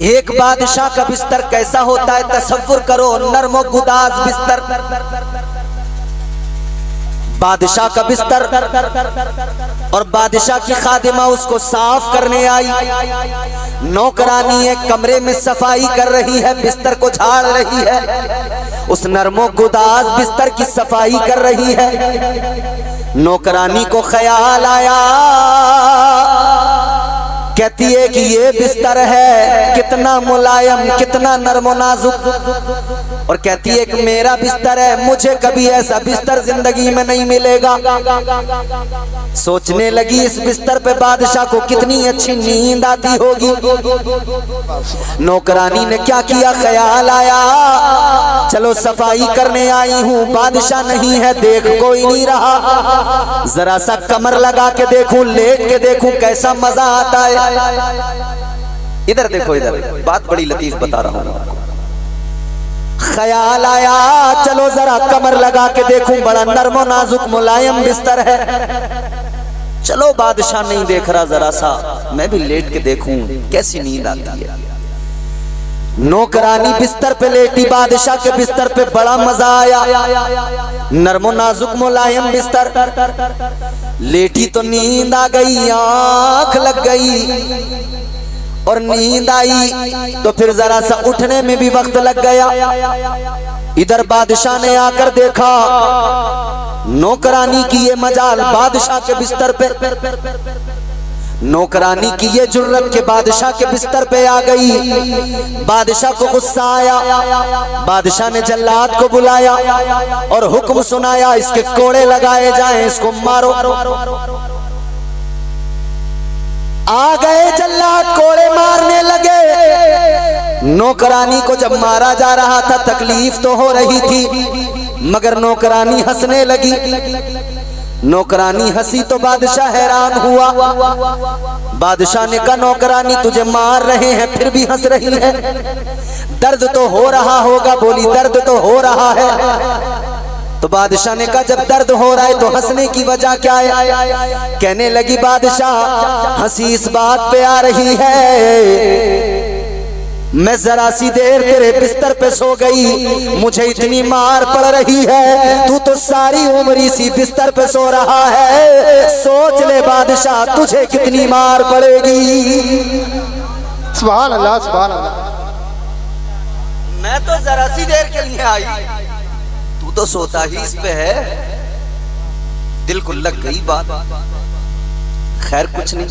एक बादशाह का बिस्तर कैसा होता है, तसव्वुर करो। नर्म गुदाज बिस्तर, बादशाह का बिस्तर, और बादशाह की खादिमा उसको साफ करने आई। नौकरानी एक कमरे में सफाई कर रही है, बिस्तर को झाड़ रही है, उस नर्मो गुदाज बिस्तर की सफाई कर रही है। नौकरानी को ख्याल आया, कहती है कि ये बिस्तर है कितना मुलायम, कितना नर्मो नाजुक, और कहती है कि मेरा बिस्तर है, मुझे कभी ऐसा बिस्तर जिंदगी में नहीं मिलेगा। सोचने लगी इस बिस्तर पे बादशाह को कितनी अच्छी नींद आती होगी। नौकरानी ने क्या किया, ख्याल आया चलो सफाई करने आई हूँ, बादशाह नहीं है, देख कोई नहीं रहा, जरा सा कमर लगा के देखूं, लेट के देखूं कैसा मजा आता है। इधर देखो, इधर बात बड़ी लतीफ बता रहा हूँ। ख्याल आया चलो जरा कमर लगा के देखूं, बड़ा नर्मो नाजुक मुलायम बिस्तर है। चलो बादशाह नहीं देख रहा, जरा सा मैं भी लेट के देखूं कैसी नींद आती है। नौकरानी बिस्तर पे लेटी, बादशाह के बिस्तर पे बड़ा मजा आया, नर्मो नाजुक मुलायम बिस्तर। लेटी तो नींद आ गई, आंख लग गई, और नींद आई तो फिर जरा सा उठने में भी वक्त लग गया। इधर बादशाह ने आकर देखा नौकरानी की ये मजाल बादशाह के बिस्तर पे, नौकरानी की ये जुर्रत के बादशाह के बिस्तर पे आ गई। बादशाह को गुस्सा आया, बादशाह ने जल्लाद को बुलाया और हुक्म सुनाया इसके कोड़े लगाए जाएं, इसको मारो। आ गए जल्लाद, कोड़े मारने लगे। नौकरानी को जब मारा जा रहा था तकलीफ तो हो रही थी, मगर नौकरानी हंसने लगी। नौकरानी हंसी तो बादशाह हैरान हुआ। बादशाह ने कहा नौकरानी तुझे मार रहे हैं फिर भी हंस रही है, दर्द तो हो रहा होगा। बोली दर्द तो हो रहा है। तो बादशाह ने कहा जब दर्द हो रहा है तो हंसने की वजह क्या है? कहने लगी बादशाह हंसी इस बात पे आ रही है मैं जरा सी देर तेरे बिस्तर पे सो गई, मुझे इतनी मार पड़ रही है, तू तो सारी उम्र इसी बिस्तर पे सो रहा है, सोच ले बादशाह तुझे कितनी मार पड़ेगी। सुभान अल्लाह, सुभान अल्लाह। मैं तो जरा सी देर के लिए आई, तू तो सोता ही इस पे है। दिल को लग गई बात, खैर कुछ नहीं।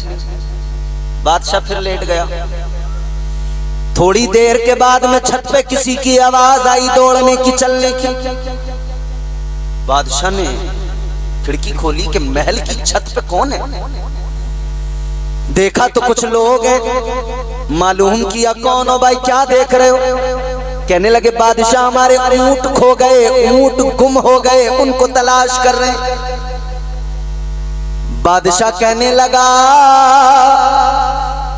बादशाह फिर लेट गया। थोड़ी देर के बाद में छत पे किसी की आवाज आई दौड़ने की, चलने की। बादशाह ने खिड़की खोली कि महल की छत पे कौन है। देखा तो कुछ लोग हैं। मालूम किया कौन हो भाई, क्या देख रहे हो? कहने लगे बादशाह हमारे ऊंट खो गए, ऊंट गुम हो गए, उनको तलाश कर रहे हैं। बादशाह कहने लगा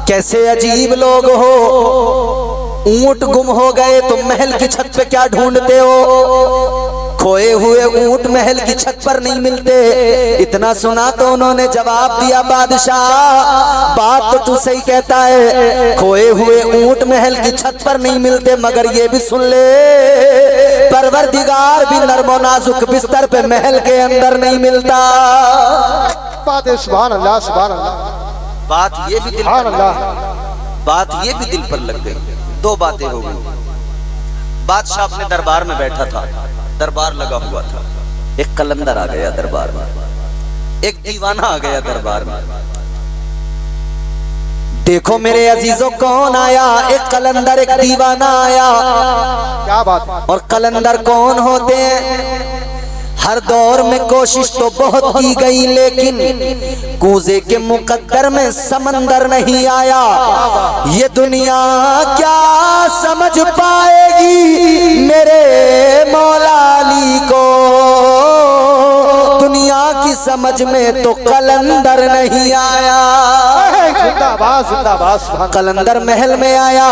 कैसे अजीब लोग हो, ऊंट गुम हो गए तो महल की छत पे क्या ढूंढते हो? खोए हुए ऊंट महल की छत पर नहीं मिलते। इतना सुना तो उन्होंने जवाब दिया बादशाह बात तो तू सही कहता है, खोए हुए ऊंट महल की छत पर नहीं मिलते, मगर ये भी सुन ले परवरदिगार भी नर्मो नाजुक बिस्तर पे महल के अंदर नहीं मिलता। बात है, सुभान अल्लाह, सुभान अल्लाह। बात ये भी दिल पर, बात ये भी दिल पर लग गई। दो बातें हो गई। बादशाह अपने दरबार में बैठा था, दरबार लगा हुआ था। एक कलंदर आ गया दरबार में, एक दीवाना आ गया दरबार में। देखो मेरे अजीजों कौन आया, एक कलंदर एक दीवाना आया। क्या बात। और कलंदर कौन होते हैं? हर दौर में कोशिश तो बहुत की गई, लेकिन कूजे के मुकद्दर में समंदर नहीं आया। ये दुनिया क्या समझ पाएगी मेरे मौला अली को, दुनिया की समझ में तो कलंदर नहीं आया। जिंदाबाद, जिंदाबाद। कलंदर महल में आया,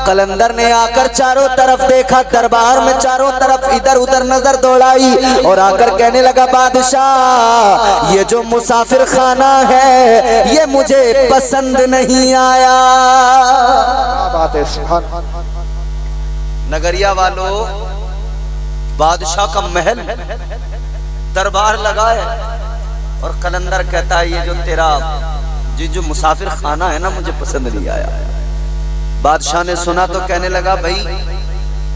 कलंदर ने आकर चारों तरफ देखा, दरबार में चारों तरफ इधर उधर नजर दौड़ाई और आकर कहने लगा, बादशाह ये जो मुसाफिर खाना है ये मुझे पसंद नहीं आया। क्या बात है, सुभान। नगरिया वालों, बादशाह का महल दरबार लगा है और कलंदर कहता है ये जो तेरा जो मुसाफिर खाना है ना मुझे पसंद नहीं आया। बादशाह ने सुना तो कहने लगा, भाई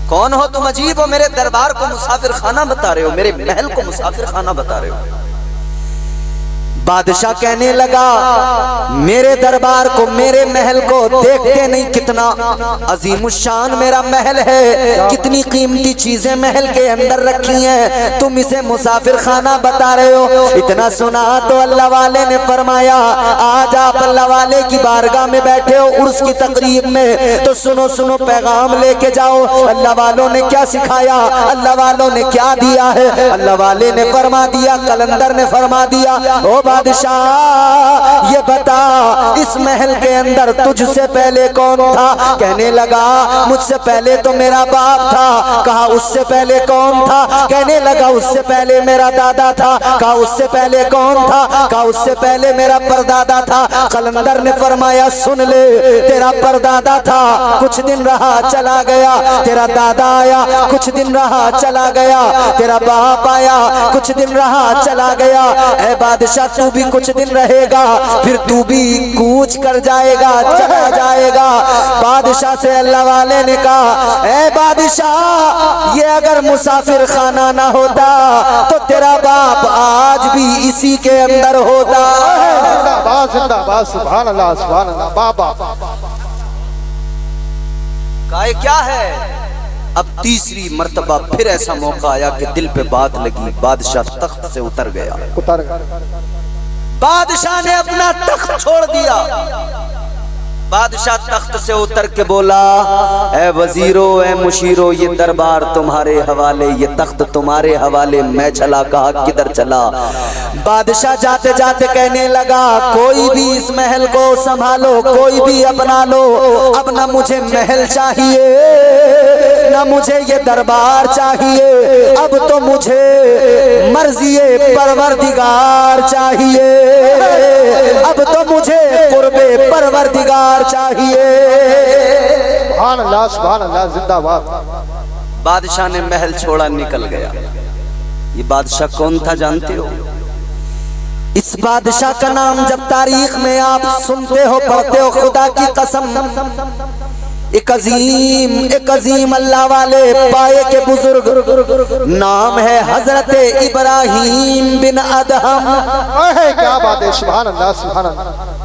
कौन हो तुम? अजीब हो, मेरे दरबार को मुसाफिर खाना बता रहे हो, मेरे महल को मुसाफिर खाना बता रहे हो। बादशाह कहने लगा, मेरे दरबार को, मेरे महल को देखते नहीं कितना अजीमुशान मेरा महल है, कितनी कीमती चीजें महल के अंदर रखी हैं, तुम इसे मुसाफिर खाना बता रहे हो। इतना सुना तो अल्लाह वाले ने फरमाया, आज आप अल्लाह वाले की बारगाह में बैठे हो उर्स की तकरीब में, तो सुनो सुनो पैगाम लेके जाओ। अल्लाह वालों ने क्या सिखाया, अल्लाह वालों ने क्या दिया है? अल्लाह वाले ने फरमा दिया, कलंदर ने फरमा दिया, ओ बादशाह ये बता इस महल के अंदर तुझसे पहले कौन था? कहने लगा, मुझसे पहले तो मेरा बाप था। कहा उससे पहले कौन था? कहने लगा, उससे पहले मेरा दादा था। कहा उससे पहले कौन था? कहा उससे पहले मेरा परदादा था। कलंदर ने फरमाया, सुन ले, तेरा परदादा था, कुछ दिन रहा चला गया, तेरा दादा आया, कुछ दिन रहा चला गया, तेरा बाप आया, कुछ दिन रहा चला गया। ऐ बादशाह तू भी कुछ दिन रहेगा, फिर तू भी कूच कर जाएगा, चला जाएगा। बादशाह से अल्लाह वाले ने कहा, ऐ बादशाह ये अगर मुसाफिर खाना ना होता तो तेरा बाप आज भी इसी के अंदर होता। जिंदाबाद जिंदाबाद, सुभान अल्लाह सुभान अल्लाह। बाबा काहे क्या है? अब तीसरी मर्तबा फिर ऐसा मौका आया कि दिल पे बात लगी, बादशाह तख्त से उतर गया। उतर गया। बादशाह ने अपना तख्त छोड़ दिया। बादशाह तख्त से उतर के बोला, ए वजीरो, ए मुशीरो, ये दरबार तुम्हारे हवाले, ये तख्त तुम्हारे हवाले, मैं चला। कहा किधर चला? बादशाह जाते जाते कहने लगा, कोई भी इस महल को संभालो, कोई भी अपना लो। अब ना मुझे महल चाहिए, ना मुझे ये दरबार चाहिए, अब तो मुझे मर्ज़िए परवरदिगार चाहिए, अब तो मुझे कुर्बे परवरदिगार चाहिए। सुभान अल्लाह सुभान अल्लाह, जिंदाबाद। बादशाह ने महल छोड़ा, निकल गया। ये बादशाह कौन था जानते हो? इस बादशाह का नाम जब तारीख में आप सुनते हो, पढ़ते हो, खुदा की कसम एक अजीम अल्लाह वाले पाए के बुजुर्ग नाम है हजरत इब्राहिम बिन अदहम। क्या बात है, सुभान अल्लाह सुभान अल्लाह।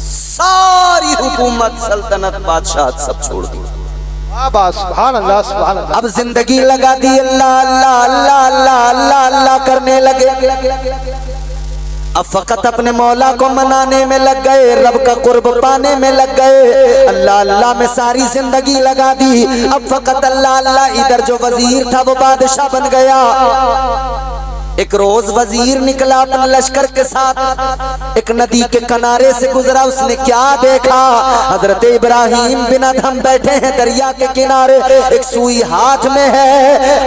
सारी हुकूमत, सल्तनत, बादशाह सब छोड़ दी। बाबा सुभान अल्लाह सुभान अल्लाह। अब जिंदगी लगा दी अल्लाह अल्लाह अल्लाह अल्लाह अल्लाह अल्लाह करने लगे। अब फकत अपने मौला को मनाने में लग गए, रब का कुर्ब पाने में लग गए। अल्लाह अल्लाह में सारी जिंदगी लगा दी। अब फकत अल्लाह अल्लाह। इधर जो वजीर था वो बादशाह बन गया। एक रोज वजीर निकला अपने लश्कर के साथ, एक नदी के किनारे से गुजरा। उसने क्या देखा? हजरत इब्राहिम बिन अदहम बैठे हैं दरिया के किनारे, एक सुई हाथ में है,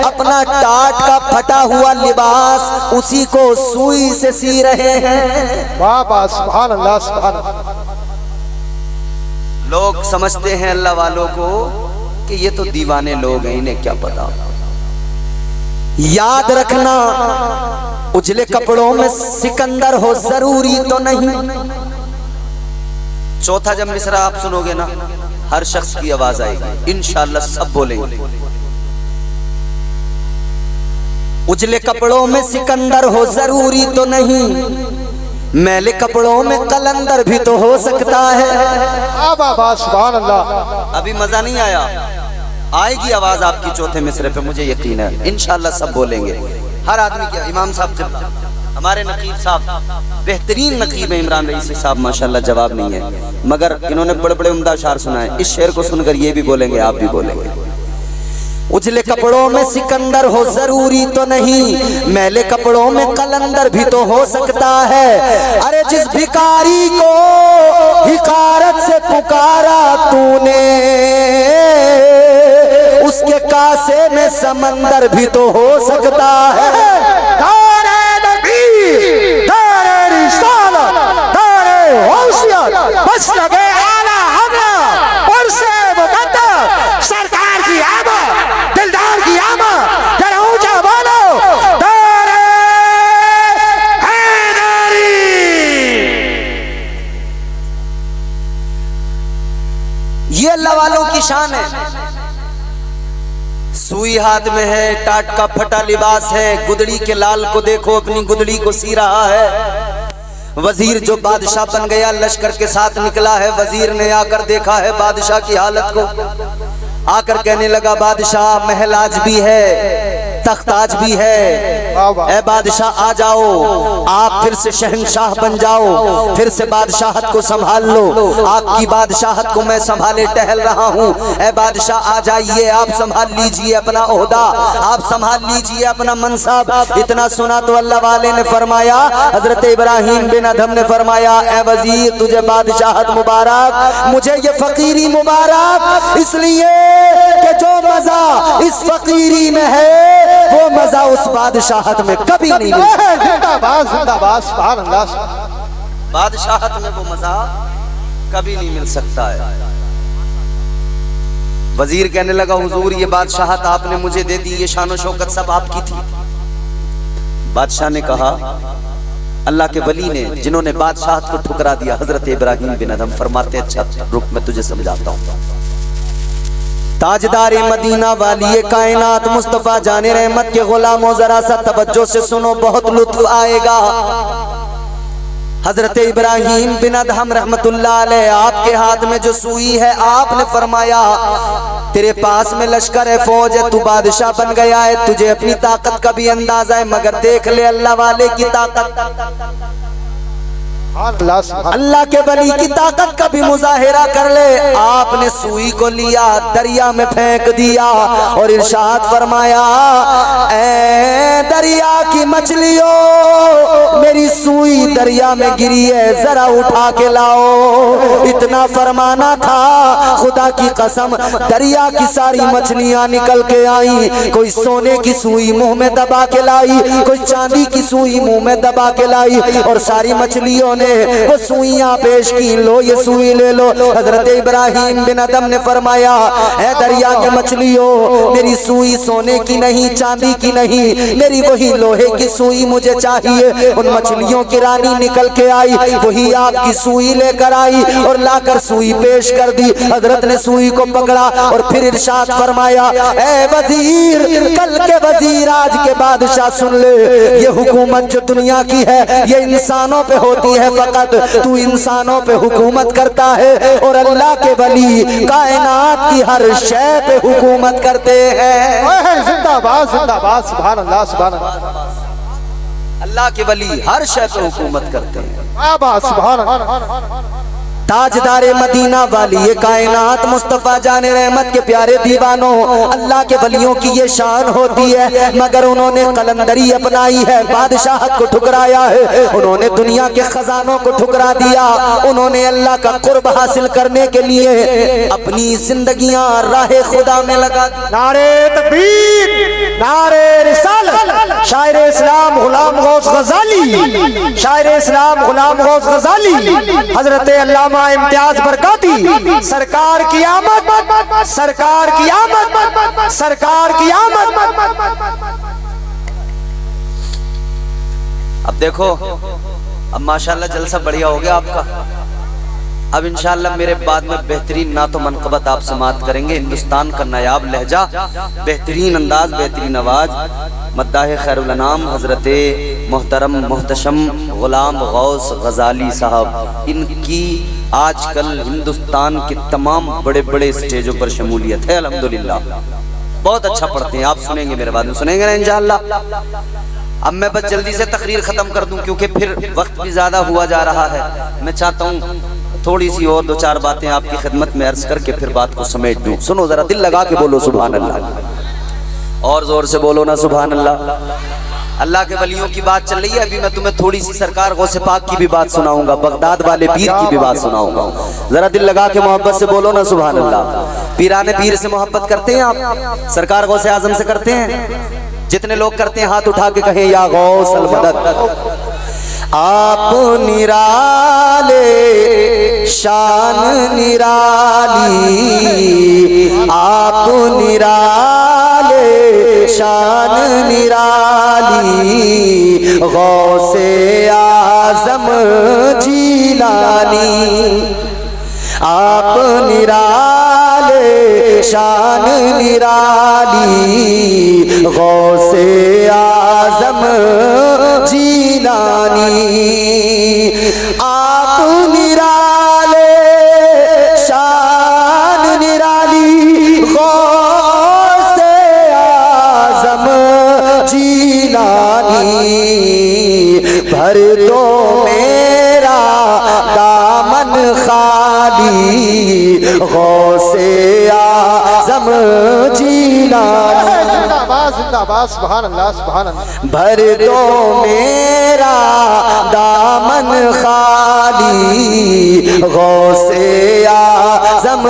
अपना टाट का फटा हुआ लिबास उसी को सुई से सी रहे हैं। बाबा सुभान अल्लाह सुभान अल्लाह। लोग समझते हैं अल्लाह वालों को कि ये तो दीवाने लोग हैं, इन्हें क्या पता। याद रखना, उजले कपड़ों में सिकंदर हो जरूरी तो नहीं। चौथा जब मिसरा आप सुनोगे ना, हर शख्स की आवाज आएगी, इंशाअल्लाह सब बोलेंगे। उजले कपड़ों में सिकंदर हो जरूरी तो नहीं, मैले कपड़ों में कलंदर भी तो हो सकता है। बाबा सुभान अल्लाह। अभी मजा नहीं आया, आएगी आवाज आपकी चौथे मिसरे पे, मुझे यकीन है। इंशाअल्लाह सब बोलेंगे, हर आदमी क्या। इमाम साहब क़िबला, हमारे नकीब साहब बेहतरीन नकीब है इमरान रईसी साहब, माशाअल्लाह जवाब नहीं है, मगर इन्होंने बड़े बड़े उम्दा शार सुनाए। इस शेर को सुनकर ये भी बोलेंगे, आप भी बोलेंगे। उजले कपड़ों में सिकंदर हो जरूरी तो नहीं, मैले कपड़ों में कलंदर भी तो हो सकता है। अरे जिस भिखारी को हिकारत से पुकारा तूने, समंदर भी तो हो सकता है। दारे नबी, दारे रिसालत, दारे होशियत, बस लगे आला हमरा और से मुकद्दर सरकार की आमद, दिलदार की आमद, जरा ऊंचा बोलो दारे हैदरी। ये अल्लाह वालों की शान है। सुई हाथ में है, टाट का फटा लिबास है, गुदड़ी के लाल को देखो अपनी गुदड़ी को सी रहा है। वजीर जो बादशाह बन गया लश्कर के साथ निकला है। वजीर ने आकर देखा है बादशाह की हालत को, आकर कहने लगा बादशाह महल आज भी है, तख्त आज भी है, ए बादशाह आ जाओ, आप फिर से शहंशाह बन जाओ, फिर से बादशाहत को संभाल लो। आपकी बादशाहत को मैं संभाले टहल रहा हूँ। ए बादशाह आ जाइए, आप संभाल लीजिए अपना ओहदा, आप संभाल लीजिए अपना मनसब। इतना सुना तो अल्लाह वाले ने फरमाया, हजरत इब्राहिम बिन अदहम ने फरमाया, ए वजीर तुझे बादशाहत मुबारक, मुझे ये फकीरी मुबारक, इसलिए कि जो मजा इस फकीरी में है वो मजा उस बादशाहत में कभी नहीं मिल सकता। जिंदाबाद जिंदाबाद, सुभान अल्लाह। बादशाहत में वो मजा कभी नहीं मिल सकता है। वजीर कहने लगा हुजूर ये बादशाहत आपने मुझे दे दी, ये शान शौकत सब आपकी थी। बादशाह ने कहा अल्लाह के वली ने जिन्होंने बादशाहत को ठुकरा दिया, हजरत इब्राहिम बिन अदहम फरमाते अच्छा रुक मैं तुझे समझाता हूँ। ताजदारे मदीना वाली कायनात मुस्तफा जाने रहमत के गुलामों जरा सा तवज्जो से सुनो, बहुत लुत्फ आएगा। हजरत इब्राहिम बिन अदहम रहमतुल्लाह अलैह आपके हाथ में जो सुई है, आपने फरमाया तेरे पास में लश्कर है, फौज है, तू बादशाह बन गया है, तुझे अपनी ताकत का भी अंदाजा है, मगर देख ले अल्लाह वाले की ताकत, अल्लाह के वली की ताकत का भी मुजाहिरा कर ले। आपने सुई को लिया, दरिया में फेंक दिया और इरशाद फरमाया, ऐ दरिया की मछलियों, मेरी सुई दरिया में गिरी है, जरा उठा के लाओ। इतना फरमाना था, खुदा की कसम दरिया की सारी मछलियां निकल के आई। कोई सोने की सुई मुंह में दबा के लाई, कोई चांदी की सुई मुंह में दबा के लाई, और सारी मछलियों ने वो सुइयां पेश की, लो ये सुई ले लो। हजरत इब्राहिम बिन अदहम ने फरमाया, ऐ दरिया के मछलियों, मेरी सुई सोने की नहीं, चांदी की नहीं, मेरी वही लोहे की सुई मुझे चाहिए। उन मछलियों की रानी निकल के आई, वही आपकी सुई लेकर आई और लाकर सुई पेश कर दी। हजरत ने सुई को पकड़ा और फिर इरशाद फरमाया, ऐ वजीर, कल के वजीर आज के बादशाह सुन ले, ये हुकूमत जो दुनिया की है ये इंसानों पे होती है, फकत तू इंसानों पे हुकूमत करता है, और अल्लाह के वली कायनात की हर शय पे हुकूमत करते हैं। जिंदाबाद जिंदाबाद, सुभान अल्लाह सुभान अल्लाह। अल्लाह के वली हर शय पे हुकूमत करते हैं। सुभान अल्लाह। ताजदारे मदीना वाली ये कायनात मुस्तफा जाने रहमत के प्यारे दीवानों, अल्लाह के वलियों की ये शान होती है, मगर उन्होंने कलंदरी अपनाई है, बादशाहत को ठुकराया है, उन्होंने दुनिया के खजानों को ठुकरा दिया, उन्होंने अल्लाह का कुर्ब हासिल करने के लिए अपनी जिंदगियां राहे खुदा में लगा दी। नारे तकबीर, नारे रिसालत। शायर इस्लाम गुलाम गौस गजाली, शायर इस्लाम गुलाम गौस गजाली, हजरत अल्लामा इम्तियाज बरकाती, सरकार की आमद, सरकार की आमद, सरकार की आमद। अब देखो, अब माशाल्लाह जलसा बढ़िया हो गया आपका। अब इंशाल्लाह मेरे बाद में बेहतरीन नातो मनक़बत आप समाअत करेंगे। हिंदुस्तान का नायाब लहजा, बेहतरीन अंदाज, बेहतरीन आवाज, मद्दाह खैरुल अनाम हजरत मोहतरम मोहतशम गुलाम गौस गजाली साहब, इनकी आजकल हिंदुस्तान के तमाम बड़े बड़े स्टेजों पर शमूलियत है अल्हम्दुलिल्लाह। बहुत अच्छा पढ़ते हैं, आप सुनेंगे मेरे बाद में, सुनेंगे ना इंशाअल्लाह। अब मैं बस जल्दी से तकरीर खत्म कर दूं क्योंकि फिर वक्त भी ज्यादा हुआ जा रहा है। मैं चाहता हूँ थोड़ी सी और दो चार बातें आपकी खिदमत में अर्ज करके फिर बात को समेट दूं। सुनो जरा, दिल लगा के बोलो सुभान अल्लाह, और जोर से बोलो ना सुभान अल्लाह। अल्लाह के वलियों की बात चल रही है। अभी मैं तुम्हें थोड़ी सी सरकार गौसे पाक की भी बात सुनाऊंगा, बगदाद वाले पीर की भी बात सुनाऊंगा। जरा दिल लगा के मोहब्बत से बोलो ना सुभान अल्लाह। पीराने पीर से मोहब्बत करते हैं आप? सरकार गौसे आजम से करते हैं? जितने लोग करते हैं हाथ उठा के कहें या गौसल मदद। आप निराले शान निराली, आप निराले शान निराली, गौसे आजम जीलानी। आप निराले शान निराली, गौसे आजम जीलानी। आप निराले शान निराली, गौसे आजम जीलानी। भर दो मेरा दामन खाली, गौसे आजम जीलानी। जिंदाबाद सुभान अल्लाह सुभान अल्लाह। भर दो मेरा दामन खाली, गौसे आजम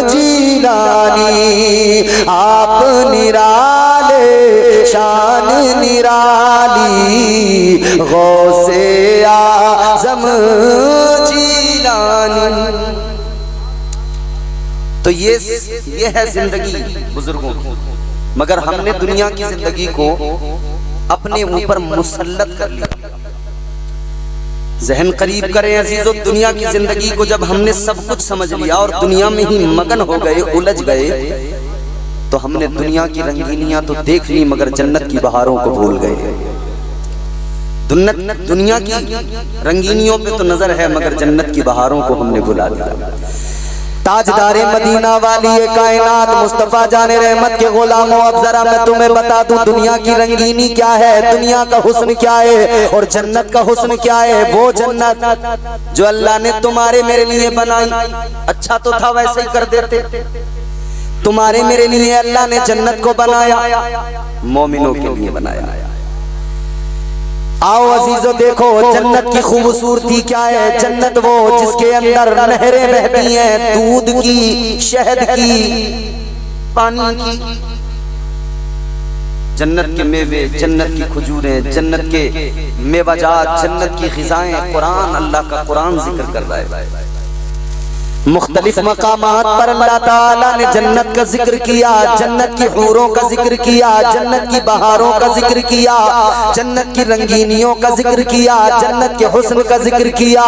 जीलानी। आप निराले शान निराली, गौसे आजम जीलानी। तो ये है जिंदगी बुजुर्गों की। मगर हमने दुनिया की जिंदगी को अपने ऊपर मुसल्लत कर लिया। जहन करीब करें अजीजों, दुनिया की जिंदगी को जब हमने सब कुछ समझ लिया और दुनिया में ही मगन हो गए, उलझ गए, तो हमने दुनिया की रंगीनियां तो देख ली मगर जन्नत की बहारों को भूल गए। दुनिया की रंगीनियों पे तो नजर है मगर जन्नत की बहारों को हमने भुला दिया। ताजदारे मदीना वाली कायनात मुस्तफा जाने रहमत के गुलामों, अब जरा मैं तुम्हें बता दूं दुनिया की रंगीनी क्या है, दुनिया का हुस्न क्या है और जन्नत का हुस्न क्या है। वो जन्नत जो अल्लाह ने तुम्हारे मेरे लिए बनाई, अच्छा तो था वैसे ही कर देते। तुम्हारे मेरे लिए अल्लाह ने जन्नत को बनाया, मोमिनों के लिए बनाया। आओ अजीजों देखो जन्नत की खूबसूरती क्या है। जन्नत वो जिसके अंदर नहरें बहती हैं, दूध की, शहद की, पानी की। जन्नत के मेवे, जन्नत की खजूरें, जन्नत के मेवाजात, जन्नत की ग़िज़ाएं। कुरान, अल्लाह का कुरान जिक्र कर रहा है। मुख्तलिफ मकामात पर अल्लाह ताला ने जन्नत का जिक्र किया, जन्नत की हूरों का जिक्र किया, जन्नत की बहारों का जिक्र किया, जन्नत की रंगीनियों का जिक्र किया, जन्नत के हुस्न का जिक्र किया।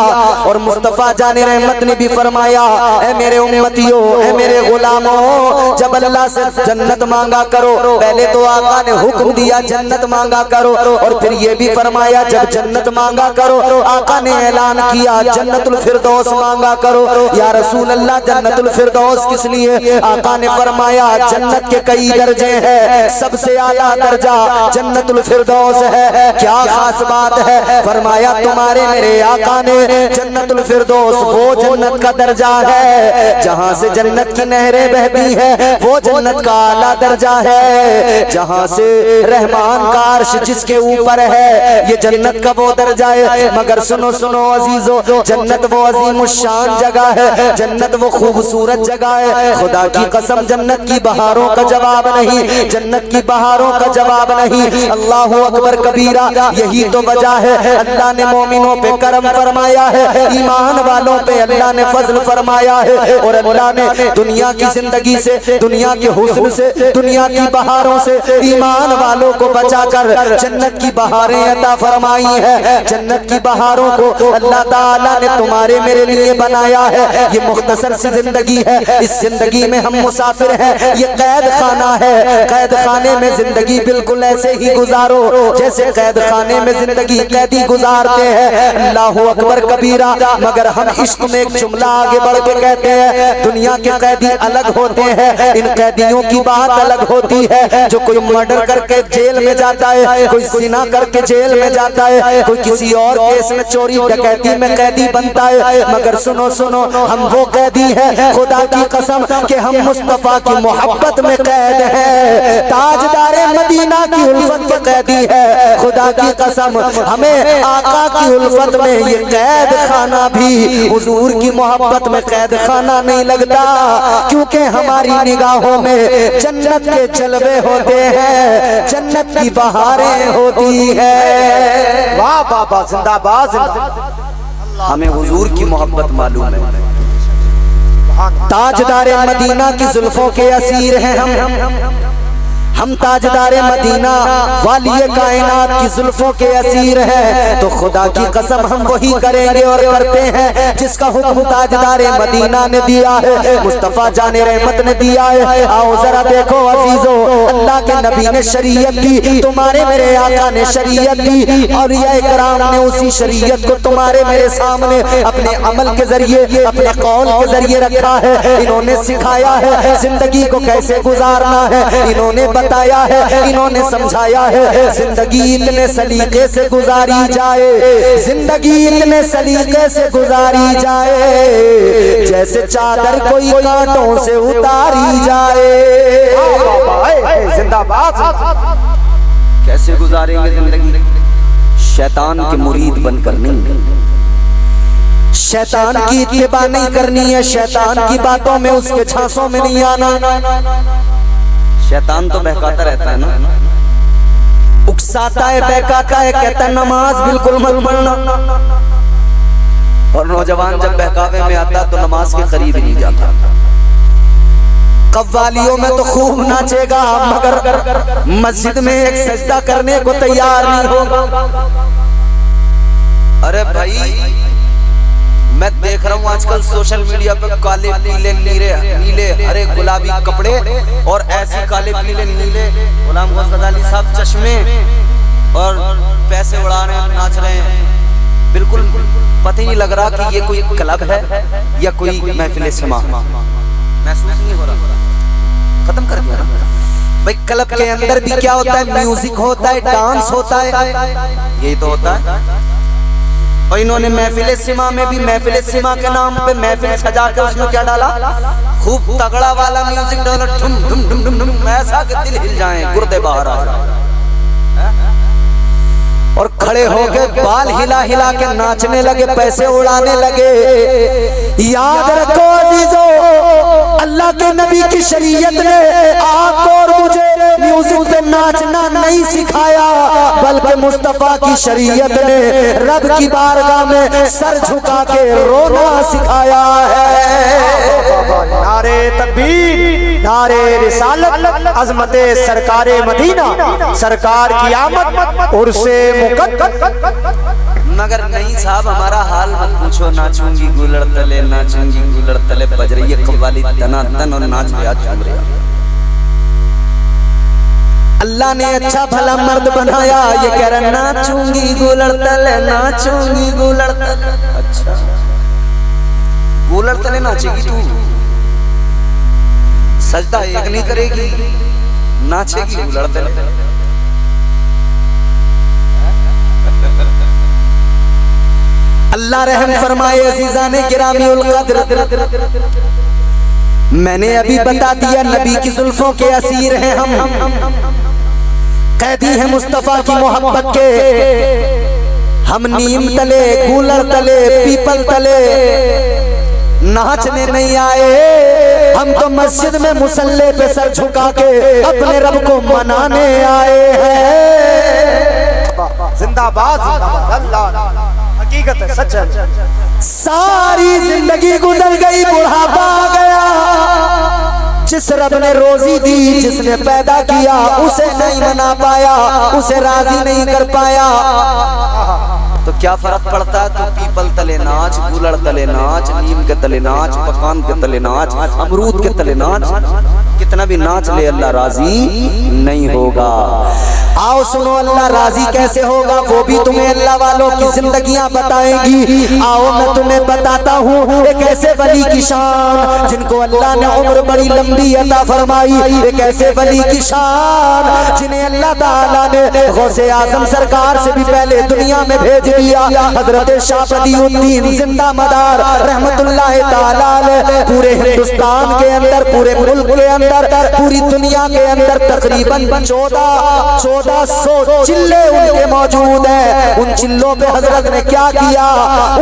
और मुस्तफा जाने रहमत ने भी फरमाया, ऐ मेरे उम्मतियों, ऐ मेरे गुलामों, जब अल्लाह से जन्नत मांगा करो, पहले तो आका ने हुक्म दिया जन्नत मांगा करो, और फिर ये भी फरमाया जब जन्नत मांगा करो, आका ने ऐलान किया जन्नतुल फिरदौस मांगा करो। या रसूल अल्लाह जन्नतुल फिरदौस किस लिए? आका ने फरमाया जन्नत के कई दर्जे हैं, सबसे आला दर्जा जन्नतुल फिरदौस है। क्या खास बात है? फरमाया तुम्हारे मेरे आका ने जन्नतुल फिरदौस वो जन्नत का दर्जा है जहां से जन्नत की नहरें बहती हैं, वो जन्नत का आला दर्जा है जहां से रहमान का अर्श जिसके ऊपर है, ये जन्नत का वो दर्जा है। मगर सुनो सुनो अजीजों, जन्नत वो अजीमुश्शान जगह है, जन्नत वो खूबसूरत जगह है। खुदा की कसम जन्नत की बहारों का जवाब नहीं, जन्नत की बहारों का जवाब नहीं। अल्लाह अकबर कबीरा, यही तो वजह है अल्लाह ने मोमिनों पे करम फरमाया है, ईमान वालों पे अल्लाह ने फजल फरमाया है। और अल्लाह ने दुनिया की जिंदगी से, दुनिया के हुस्न से, दुनिया की बहारों से ईमान वालों को बचाकर जन्नत की बहारें अता फरमाई है। जन्नत की बहारों को अल्लाह ताला ने तुम्हारे मेरे लिए बनाया है। ये मुख्तसर सी जिंदगी है, इस जिंदगी में हम मुसाफिर हैं। ये कैद खाना है, कैद खाने में जिंदगी बिल्कुल ऐसे ही गुजारो जैसे कैद खाने में जिंदगी कैदी गुजारते हैं। अल्लाह अकबर कबीरा। मगर हम इश्क में एक जुमला आगे बढ़ के कहते हैं दुनिया के कैदी अलग होते हैं इन कैदियों की बात अलग होती है। जो कोई मर्डर करके जेल में जाता है, कोई जिना करके जेल में जाता है, कोई किसी और केस में चोरी डकैती में कैदी बनता है। मगर सुनो सुनो, हम वो कैदी हैं खुदा की कसम कि हम मुस्तफा की मोहब्बत में कैद है, ताजदारे मदीना की उल्फत के कैदी है। खुदा की कसम हमें आका की उल्फत में ये कैद खाना भी हुजूर की मोहब्बत में कैद खाना नहीं लगता, क्योंकि हमारी निगाहों में जन्नत के जलवे होते हैं, जन्नत की बहारें होती है। वाह वाह वाह, जिंदाबाद जिंदाबाद। हमें हुजूर की मोहब्बत मालूम है। ताजदारे मदीना की जुल्फों के असीर हैं हम ताजदारे मदीना वालिए कायनात की जुल्फों के असीर हैं। तो खुदा की कसम हम वही करेंगे और करते हैं जिसका हुक्म ताजदारे मदीना ने दिया है, मुस्तफा जाने रहमत ने दिया है। आओ जरा देखो अजीजों, अल्लाह के नबी ने शरीयत दी, तुम्हारे मेरे आका ने शरीयत दी, और ये इकराम ने उसी शरीयत को तुम्हारे मेरे सामने अपने अमल के जरिए, अपने कौल के जरिए रखा है। इन्होंने सिखाया है जिंदगी को कैसे गुजारना है, इन्होंने बताया है, इन्होंने समझाया है। जिंदगी इतने सलीके से गुजारी जाए, जिंदगी इतने सलीके से गुजारी जाए जैसे चादर कोई कांटों से उतारी जाए। जिंदाबाद। कैसे गुजारेंगे जिंदगी? शैतान के मुरीद बनकर नहीं, शैतान की इत्तिबा नहीं करनी है, शैतान की बातों में उसके झांसों में नहीं आना। शैतान तो बहकाता रहता है ना, उकसाता है, बहकाता है, कहता है नमाज बिल्कुल मत पढ़ना, और नौजवान जब बहकावे में आता तो नमाज के करीब ही नहीं जाता। कव्वालियों में तो खूब नाचेगा मगर मस्जिद में एक सजदा करने को तैयार नहीं होगा। अरे भाई, मैं देख रहा हूँ आजकल सोशल मीडिया पे काले पीले नीले हरे गुलाबी कपड़े और ऐसे काले पीले नीले गुलाम गौस गजाली साहब चश्मे और पैसे उड़ा रहे हैं, नाच रहे हैं। बिल्कुल पता ही नहीं लग रहा कि ये कोई क्लब है या कोई महफिल सिमा। महसूस नहीं हो रहा, खत्म कर दिया ना भाई। क्लब के अंदर भी क्या होता है? म्यूजिक होता है, डांस होता है, यही तो होता है। और इन्होंने महफिल सिमा में भी महफिल सिमा के नाम पे महफिल सजा के उसमें क्या डाला? खूब तगड़ा वाला म्यूजिक डाला, ठुम ठुम ठुम ठुम ठुम, ऐसा कि दिल हिल जाए, गुर्दे बाहर आ जाए, और खड़े होके बाल हिला हिला के नाचने लगे, पैसे उड़ाने लगे। याद रखो अजीजों, अल्लाह के नबी की शरीयत ने आपको और मुझे म्यूजिक पे नाचना नहीं सिखाया, बल्कि मुस्तफा की शरीयत ने रब की बारगाह में सर झुका के रोना सिखाया है। नारे तकबीर, नारे रिसालत, अज़मते सरकारे मदीना, सरकार की आमद और से मगर नहीं साहब, हमारा हाल मत पूछो। नाचूंगी गुलड़ तले, नाचूंगी गुलड़ तले, बज रही है कव्वाली तना तन और नाच रहा झूम रहा। अल्लाह ने अच्छा भला मर्द बनाया, ये कह रहा नाचूंगी गुलड़ तले, नाचूंगी गुलड़ तले। अच्छा, गुलड़ तले नाचेगी तू, सजदा एक नहीं करेगी, नाचेगी गुलड़ तले। अल्लाह रहम फरमाए अज़ीज़ाने गिरामीउल क़द्र, मैंने अभी बता दिया नबी की जुल्फों के असीर हैं हम, कैदी हैं मुस्तफा की मोहब्बत के। हम नीम तले, गूलर तले, पीपल तले नाचने नहीं आए, हम तो मस्जिद में मुसल्ले पे सर झुका के अपने रब को मनाने आए हैं। जिंदाबाद अल्लाह, हकीकत है, सच है। सारी जिंदगी गुजर गई, बुढ़ापा आ गया, जिस रब ने रोजी दी, जिसने पैदा किया, उसे नहीं मना पाया, उसे राजी नहीं कर पाया, तो क्या फर्क पड़ता है? तो पीपल तले नाच, गुलड़ तले नाच, नीम के तले नाच, पकान के तले नाच, अमरूद के तले नाच, कितना कितना भी नाच ले अल्लाह राजी नहीं होगा। आओ सुनो अल्लाह राजी कैसे होगा, वो भी तुम्हें अल्लाह वालों की जिंदगियां बताएंगी। आओ मैं तुम्हें बताता हूँ एक ऐसे वली की शान जिनको अल्लाह ने उम्र बड़ी लंबी अता फरमाई। एक ऐसे वली की शान जिन्हें अल्लाह ताला ने गौसे आजम सरकार से भी पहले दुनिया में भेज दिया। हजरत शाह बदिउद्दीन जिंदा मदार रहमतुल्लाह ताला अलैह पूरे हिंदुस्तान के अंदर, पूरे मुल्क के अंदर, पूरी दुनिया के अंदर तकरीबन 1400 चिल्ले उनके मौजूद हैं। उन चिल्लों पे हजरत ने क्या किया,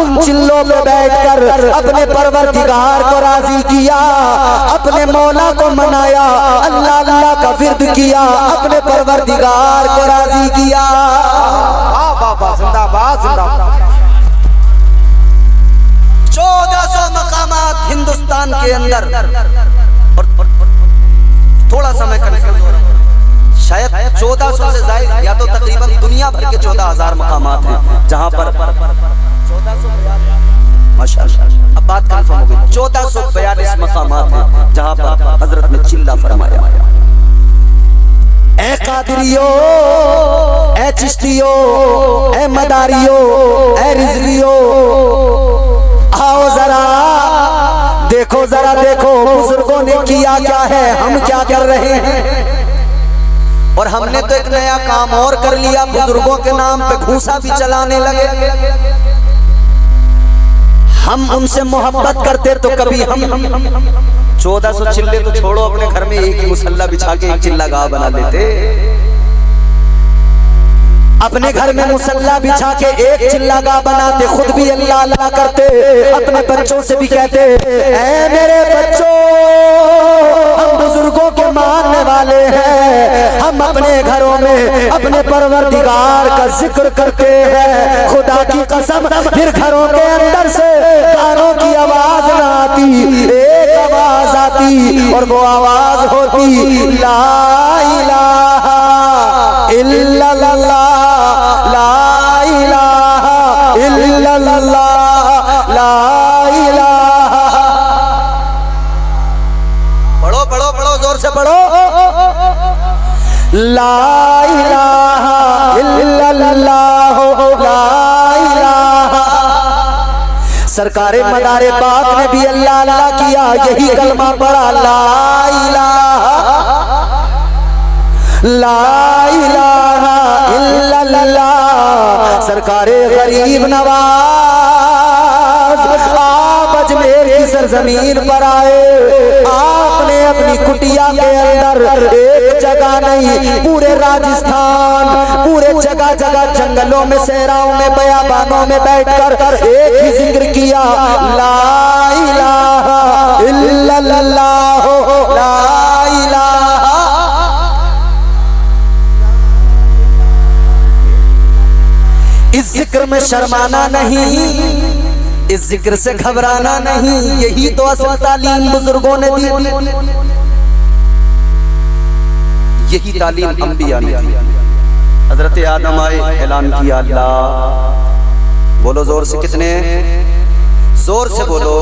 उन चिल्लों पे बैठकर अपने परवरदिगार को राजी किया, अपने मौला को मनाया, अल्लाह अल्लाह का विर्द किया, अपने परवरदिगार को राजी किया। जिंदाबाद जिंदाबाद। 1400 मकामात हिंदुस्तान के अंदर, और थोड़ा समय कन्फ्यूज हो रहा है, शायद 1400 से ज्यादा या तो तकरीबन दुनिया भर के 14,000 मकामात हैं जहां पर 1442 माशाअल्लाह, अब बात कंफर्म हो गई, 1442 मकामात हैं जहां पर हजरत ने चिल्ला फरमाया। ए कादरियो, ए चिश्तियो, ए मदारियो, ए रिजवियो, आओ जरा देखो, जरा देखो बुजुर्गों ने किया क्या है, हम क्या कर रहे हैं। और हमने तो एक नया काम और कर लिया, बुजुर्गों के नाम पे घूसा भी चलाने लगे। हम उनसे मोहब्बत करते तो कभी हम 1400 चिल्ले तो छोड़ो, अपने घर में एक ही मुसल्ला बिछा के एक चिल्ला गाह बना लेते। अपने घर में मुसल्ला बिछा के एक चिल्ला गाह बनाते, खुद भी अल्लाह अल्लाह करते, अपने बच्चों से भी कहते ऐ मेरे बच्चों, हम बुजुर्गों के मानने वाले हैं, हम अपने घरों में अपने परवरदिगार का जिक्र करते हैं। खुदा की कसम फिर घरों के अंदर से गानों की आवाज ना आती, एक आवाज आती और वो आवाज होती ला इलाहा इल्लल्लाह, ला इलाहा इल्लल्लाह, ला इलाहा। पढ़ो पढ़ो पढ़ो, जोर से पढ़ो, ला इलाहा इल्लल्लाह, ला इलाहा। सरकारे मदारे पाक ने भी अल्लाह अल्लाह किया, यही कलमा पढ़ा, ला इलाहा, ला इलाहा इल्लल्लाह। सरकारे गरीब नवाज आप अजमेर की सरजमीन पर आए, आपने अपनी कुटिया के अंदर एक जगह नहीं, पूरे राजस्थान, पूरे जगह जगह जंगलों में, सहराओं में, बयाबानों में बैठकर एक ही जिक्र किया, ला इलाहा इल्लल्लाह, ला इलाहा। इस जिक्र में शर्माना नहीं, इस जिक्र से घबराना नहीं, यही तो असल तालीम बुजुर्गों ने दी, यही तालीम अंबिया ने दी। हजरत आदम आए, ऐलान किया अल्लाह, बोलो जोर से, कितने जोर से बोलो।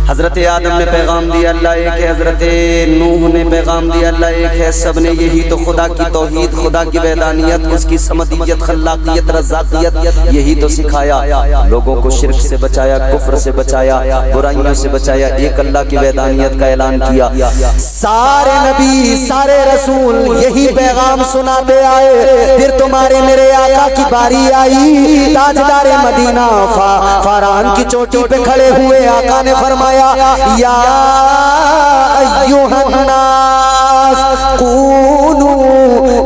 हजरत आदम ने पैगाम दिया अल्लाह एक है, हजरत नूह ने पैगाम दिया अल्लाह एक है, सब ने यही तो खुदा की तौहीद, खुदा की वहदानियत, उसकी समदियत, खल्लाकियत, रज़ाकियत, यही तो सिखाया। लोगों को शिर्क से बचाया, कुफ्र से बचाया, बुराइयों से बचाया, एक अल्लाह की वहदानियत का ऐलान किया। सारे नबी, सारे रसूल यही पैगाम सुनाते आए। फिर तुम्हारे मेरे आका की बारी आई, ताजदारे मदीना फारान की चोटी पे खड़े हुए आका ने फरमाया, या अय्युहन नास कूनू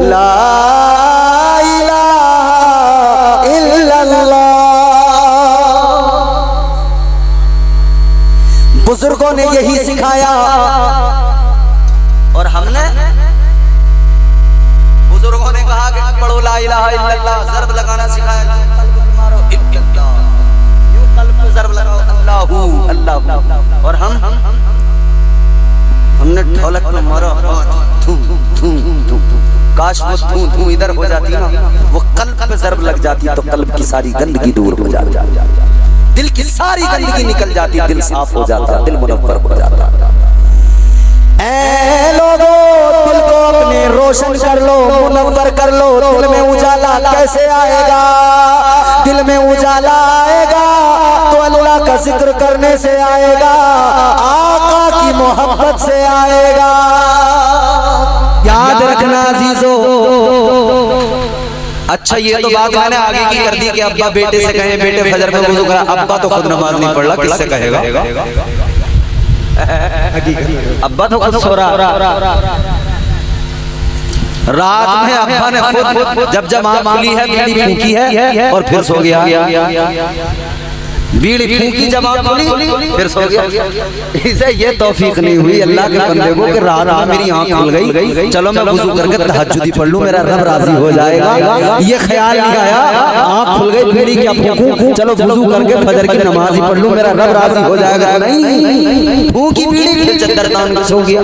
ला इलाहा इल्लल्लाह। बुजुर्गों ने यही सिखाया और हमने, बुजुर्गों ने कहा कि पढ़ो ला इलाहा इल्लल्लाह, ज़र्ब लगाना सिखाया, कल्ब मारो इल्लल्लाह, यूं कल्ब पे ज़र्ब लगाओ अल्लाहू अल्लाहू। और हमने ढोलक में मारा, धूम धूम धूम, काश वो धूम धूम इधर हो जाती ना, वो कल्ब पे ज़र्ब लग जाती तो कल्ब की सारी गंदगी दूर हो जाती, दिल की सारी गंदगी निकल जाती, दिल साफ हो जाता, दिल मुनव्वर हो जाता। रोशन कर लो, मुनव्वर कर लो। दिल में उजाला कैसे आएगा? दिल में उजाला आएगा तो अल्लाह का जिक्र करने से आएगा, आका की मोहब्बत से आएगा। याद रखना अजीजों। अच्छा ये तो बात मैंने आगे की कर दी कि अब्बा बेटे से कहे बेटे फजर में वुजू करा, अब्बा तो खुद नमाज नहीं पढ़ रहा, किससे कहेगा? अब्बा तो खुद सो रहा, रात में अब्बा ने खुद जब आँख खुली है बीड़ी फूकी है और फिर सो गया। बीड़ी फूकी जब आँख खुली फिर सो गया। इसे ये तौफीक नहीं हुई अल्लाह के बंदे को कि रात में मेरी आँख खुल गई, चलो मैं वुजू करके तहज्जुदी पढ़ लूं, मेरा रब राजी हो जाएगा। ये ख्याल नहीं आया, आँख खुल गई बीड़ी क्या फूकूं, चलो वुजू करके फजर की नमाज ही पढ़ लूं, मेरा रब राजी हो जाएगा। नहीं, फूकी बीड़ी फिर चद्दर तान के सो गया।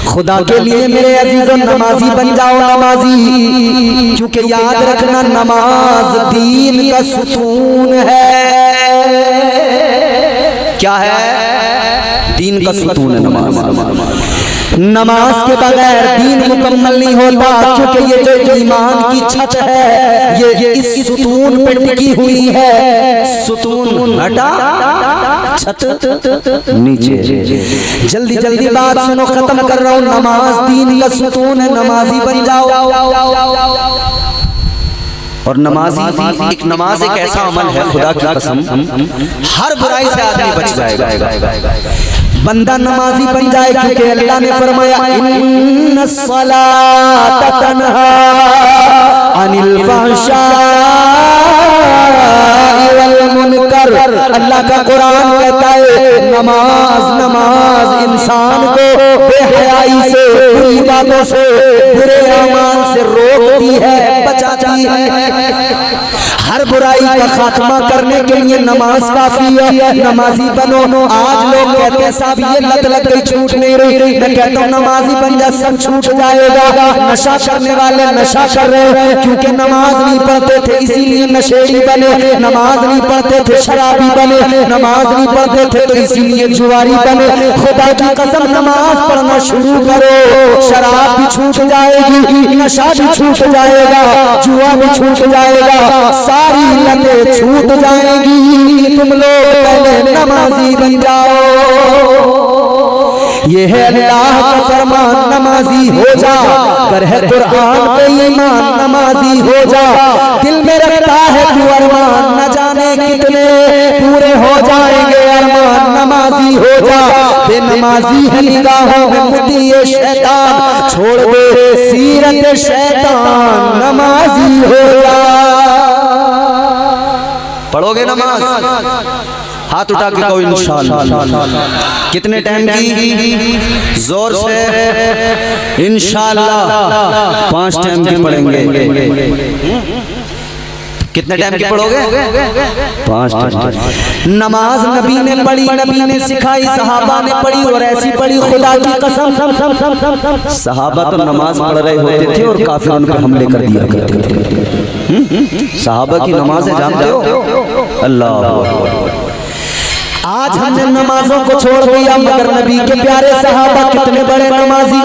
खुदा के लिए मेरे अजीजों नमाजी बन जाओ, नमाजी। क्योंकि याद रखना नमाज दीन का सुकून है। क्या है? दीन का सुकून है नमाज। नमाज के बगैर दीन मुकम्मल नहीं होता। क्योंकि ये जो ईमान की छत है ये इस सुतून पे टिकी हुई है। सुतून हटा, छत नीचे। जल्दी जल्दी बात सुनो, खत्म कर रहा हूँ। नमाज दीन का सुतून है, नमाजी बन जाओ। और नमाज एक ऐसा अमल है, खुदा की कसम, हर बुराई से आदमी बच जाएगा बंदा नमाजी बन जाए। क्योंकि अल्लाह ने फरमाया इन्ना सलात तन्हा अनिल फहशाई वल मुनकर। अल्लाह का कुरान कहता है नमाज इंसान को बेहयाई से, बुरी बातों से, बुरे अमाल से रोकती है, बचाती है। हर बुराई का खात्मा करने के लिए नमाज काफी है। नमाजी बनो। आज लोग कहते हैं साहब ये लत लग गई, छूट नहीं रही। मैं कहता हूँ नमाजी बन जा, सब छूट जाएगा। नशा करने वाले नशा कर रहे हैं क्योंकि नमाज नहीं पढ़ते थे, इसीलिए नशेड़ी बने। नमाज नहीं पढ़ते थे, शराबी बने। नमाज नहीं पढ़ते थे तो इसीलिए जुआरी बने। खुदा की कसम नमाज पढ़ना शुरू करो, शराब भी छूट जाएगी, नशा भी छूट जाएगा, जुआ भी छूट जाएगा, सारी लतें छूट जाएंगी। तुम लोग पहले नमाजी बन जाओ। ये है अल्लाह का फरमान, नमाजी हो जा। कर है कुरान पे ईमान, नमाजी हो जा। दिल में रखता है तू अरमान, न जाने कितने पूरे हो जाएंगे अरमान। नमाजी हो जा। बेनमाजी है निगाहों में मुद्दी ये शैतान, छोड़ दे सीरत शैतान, नमाजी हो जा। पढ़ोगे नमाज? हाथ उठा के कहो इंशाअल्लाह। कितने टाइम की? जोर से इंशाअल्लाह 5 टाइम की पढ़ेंगे। कितने टाइम की पढ़ोगे? 5 टाइम। नमाज नबी ने पढ़ी, नबी ने सिखाई, सहाबा ने पढ़ी और ऐसी पढ़ी खुदा की कसम। सहाबा तो नमाज पढ़ रहे होते थे और काफिर उन पर हमले कर दिया करते थे। सहाबा की नमाजें जानते हो? अल्लाह। आज हमने नमाजों को छोड़ दिया, मगर नबी के प्यारे सहाबा कितने बड़े नमाजी।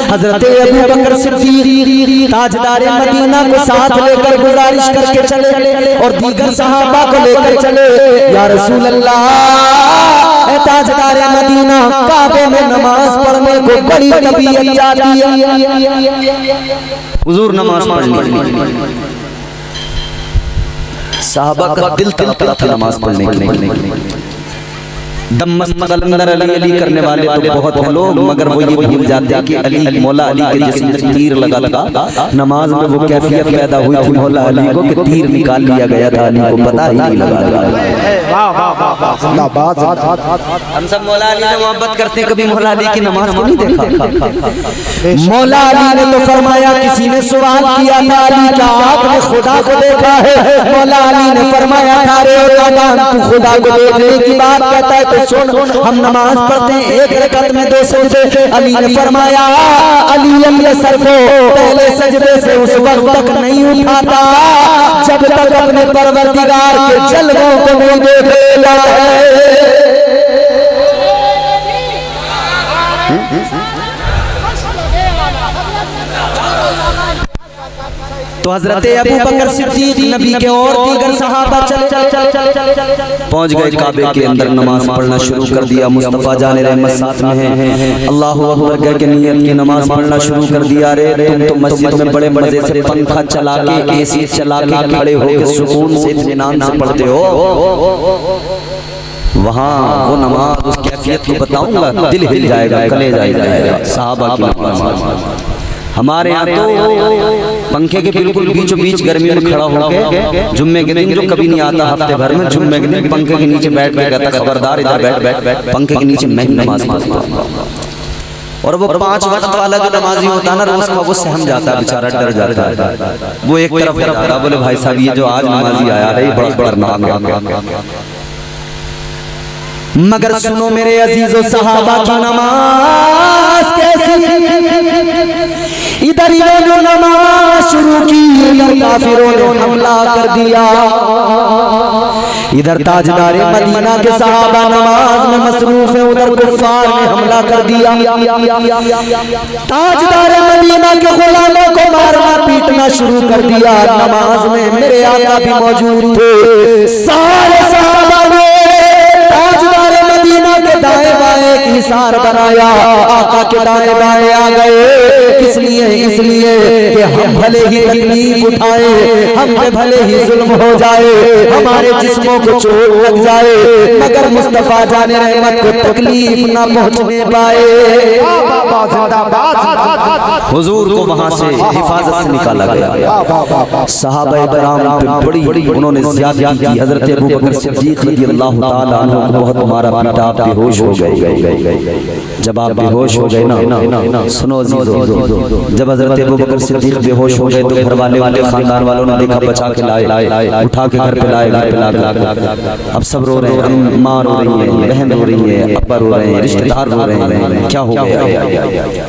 हजरत अबू बकर सिद्दीक ताजदार मदीना को साथ लेकर गुजारिश करके चले और दीगर सहाबा को लेकर चले। या रसूल अल्लाह, ताजदार मदीना काबे में नमाज पढ़ने को बड़ी तबीयत चाहती है, हुजूर नमाज पढ़नी। सहाबा का दिल तड़पता था नमाज पढ़ने के लिए। दम मस्त अंदर अली अली करने वाले तो बहुत हैं लोग, मगर वो ये भूल जाते हैं कि अली मौला अली के जिसमें तीर लगा था, नमाज में वो कैफियत पैदा हुई थी मौला अली को कि तीर निकाल लिया गया था, अली को पता ही नहीं लगा। हम सब मौला अली से मोहब्बत करते हैं, कभी मौला अली की नमाज को नहीं देखा। मौला अली ने तो फरमाया, किसी ने सवाल किया था अली क्या आपने खुदा को देखा है? मौला अली ने फरमाया था रे तू खुदा को देखने की बात कहता है तो सुन, हम नमाज पढ़ते हैं एक रकअत में 2 सजदे। अली ने फरमाया अली अपने सर को पहले सजदे से उस वक्त तक नहीं उठाता जब तक अपने परवरदिगार के जलवों को नहीं देख लेता है। तो हजरत अबू बकर सिद्दीक नबी के और दीगर सहाबा चले पहुंच गए काबे के अंदर, नमाज पढ़ना शुरू कर दिया। मुस्तफा जाने रहमत साथ में है, अल्लाहु अकबर कह के नियत की नमाज पढ़ना शुरू कर दिया। रे तुम तो मस्जिद में बड़े मजे से पंखा चला के एसी चला के खड़े होकर सुकून से इत्मीनान से पढ़ते हो, वहाँ वो नमाज उस कैफियत को बताऊंगा, दिल हिल जाएगा, कलेजा हिल जाएगा। सहाबा की नमाज। हमारे यहाँ तो पंखे के बिल्कुल बीचों बीच गर्मी में खड़ा होकर जुम्मे के दिन, जो कभी नहीं आता हफ्ते भर में, जुम्मे के दिन पंखे के नीचे बैठ के कहता खबरदार इधर बैठ, पंखे के नीचे मैं ही नमाज पढ़ता। और वो 5 वक्त वाला जो नमाजी होता है ना रोज का, वो सहम जाता है बेचारा, डर जाता है। वो एक तरफ जाता, बोले भाई साहब ये जो आज नमाजी आया है बड़ा खतरनाक। मगर सुनो मेरे अजीजों, सहाबा की नमाज कैसी, इधर इन्होंने नमाज शुरू की, इधर काफिरों ने हमला कर दिया। इधर ताजदारे मदीना के सहाबा नमाज में मसरूफ है, उधर कुफार ने हमला कर दिया। ताजदारे मदीना के गुलामों को मारना पीटना शुरू कर दिया। नमाज में मेरे आका भी मौजूद थे। सारे सहाबा ने ताजदारे मदीना के दाएं बाएं एक हिसार बनाया, आका के दाएं बाएं आ गए। इसलिए कि हम भले ही तकलीफ उठाए, हम पे भले ही जुल्म हो जाए, हमारे जिस्मों को चोट लग जाए, मगर मुस्तफा जाने रहमत को तकलीफ ना पहुंचने पाए। हुजूर को वहां से हिफाजत से निकाला गया। सहाबा इकराम पे बड़ी उन्होंने ज़्यादती की। हजरत अबू बकर सिद्दीक रज़ियल्लाहु ताला अन्हु को बहुत मारा पीटा, आप बेहोश हो गए। जब आप बेहोश हो गए ना, सुनो अज़ीज़ों, जब हजरत अबू बकर सिद्दीक बेहोश हो गए तो घर वाले वाले खानदान वालों ने देखा, बचा के लाए, उठा के घर पे लाए। अब सब रो रहे हैं, माँ रो रही है, बहन रो रही है, अब्बा रो रहे हैं, रिश्तेदार रो रहे हैं, क्या हो गया।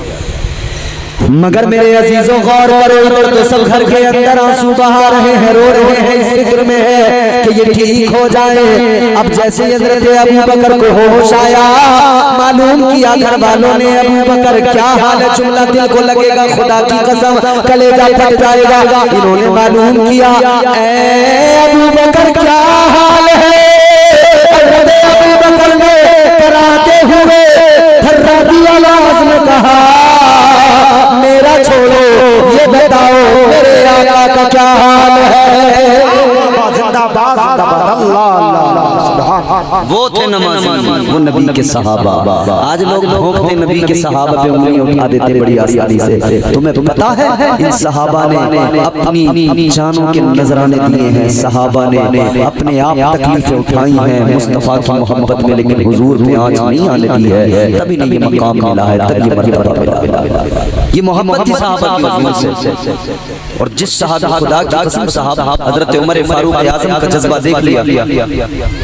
मगर मेरे अजीजों गौर करो, इधर तो सब घर के अंदर आंसू बहा रहे हैं, रो रहे हैं, इस फिक्र में है कि ये ठीक हो जाए। अब जैसे हजरत अबू बकर को होश आया, मालूम किया घर वालों ने अबू बकर क्या हाल है, जुमला दिल को लगेगा, खुदा की कसम कलेजा फट जाएगा। इन्होंने मालूम किया, ऐ अबू बकर क्या हाल है। अबू बकर ने कराते हुए थर्राती आवाज में कहा, मेरा छोड़ो, ये बताओ मेरे आका का क्या हाल है। वो थे नमाज़ी, वो नबी के सहाबा। आज लोग भोंकते नबी के सहाबा पे उंगली उठा देते बड़ी आसानी से। तुम्हें पता है इन सहाबा ने अपनी जानों के नजराने दिए हैं, सहाबा ने अपने आप तकलीफें उठाई हैं मुस्तफा की मोहब्बत में, लेकिन हुजूर पे आँच नहीं आने दी है, तभी नहीं ये मकाम मिला है, तभी ये मर्तबा मिला। ये मोहब्बत थी सहाबा की हुजूर से। और जिस सहाबा खुदा की कसम, सहाबा हजरत उमर फारूक आज़म का जज्बा देख लिया।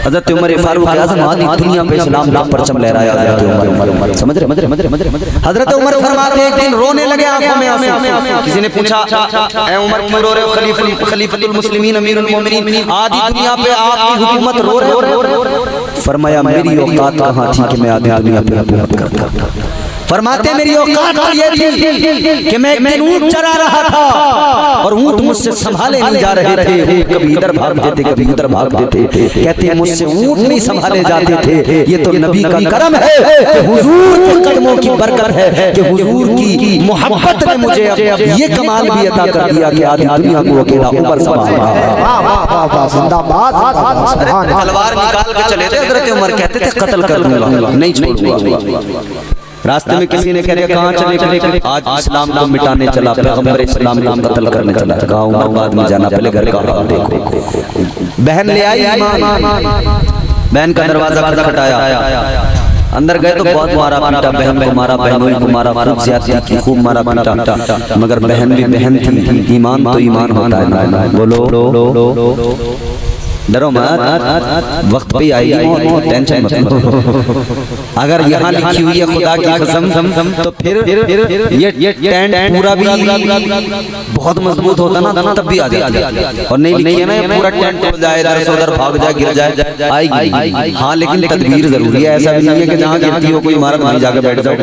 हजरत उमर फारूक आज़म आदि दुनिया पे इस्लाम का परचम लहराया। समझ रहे। हजरत उमर फरमाते, एक दिन रोने लगे, आंखों में आंसू। किसी ने पूछा, ऐ उमर क्यों रो रहे हो, खलीफतुल मुस्लिमीन अमीरुल मोमिनीन, आदि दुनिया पे आपकी हुकूमत रो रहे हो। फरमाया, मेरी औकात कहाँ थी कि मैं आदि दुनिया पे हुकूमत करता। फरमाते, मेरी औकात ये थी कि मैं एक दिन ऊंट चरा रहा था और ऊंट मुझसे संभाले नहीं जा रहे थे। ऊंट कभी इधर भागते थे, कभी उधर भागते थे। कहते हैं मुझसे ऊंट नहीं संभाले जाते थे। ये तो नबी का करम है कि हुजूर के कदमों की बरकत है कि हुजूर की मोहब्बत ने मुझे ये कमाल भी अता कर दिया कि आधी दुनिया को अकेला उमर संभाला। तलवार निकाल के चले थे हजरत उमर, कहते थे कत्ल कर दूंगा, नहीं छोड़ूंगा। रास्ते में किसी ने कह दिया, कहाँ चले? आज इस्लाम को मिटाने चला, पैगंबर इस्लाम को कत्ल करने चला। कहा उमर बाद में जाना, पहले घर का हाल देखो। बहन ले आई, बहन का दरवाजा खटखटाया, अंदर गए तो बहुत मारा पीटा, बहन को मारा, बहनों को मारा, खूब ज्यादती की, खूब मारा पीटा। मगर बहन भी बहन थी, ईमान तो ईमान होता है ना। बोलो डरो मत, वक्त पे आएगी मौत, टेंशन मत लो। अगर यहाँ लिखी हुई है खुदा की कसम तो फिर ये टेंट पूरा भी बहुत मजबूत होता ना तब भी आ जाती, और नहीं लिखी है ना ये पूरा टेंट टूट जाए, इधर से उधर भाग जाए, गिर जाए, आएगी। हाँ लेकिन तदबीर जरूरी है, ऐसा भी नहीं है कि जहाँ गिरती हो कोई इमारत वहीं जाकर बैठ जाओ,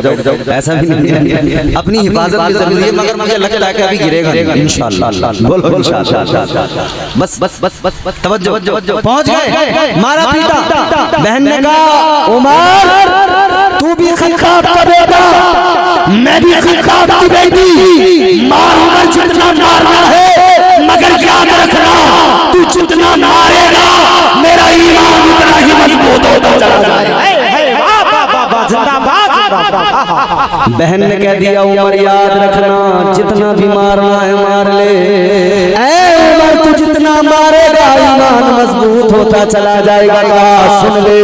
ऐसा भी नहीं है। अपनी हिफाजत भी जरूरी है, मगर मुझे लगता है कि अभी गिरेगा इंशाअल्लाह। बोलो इंशाअल्लाह। बस बस बस बस बस तवज्जो, पहुंच गए, मारा पीटा। बहन ने कहा उमर तू भी खिताब का बेटा, मैं भी खिताब की बेटी, मार उमर जितना मारना है, मगर याद रखना तू जितना मारेगा मेरा ईमान उतना ही मजबूत होता चला जाएगा। बहन ने कह दिया उमर याद रखना जितना भी मारना है मार ले, उमर तू जितना मारेगा ईमान मजबूत होता चला जाएगा। सुन ले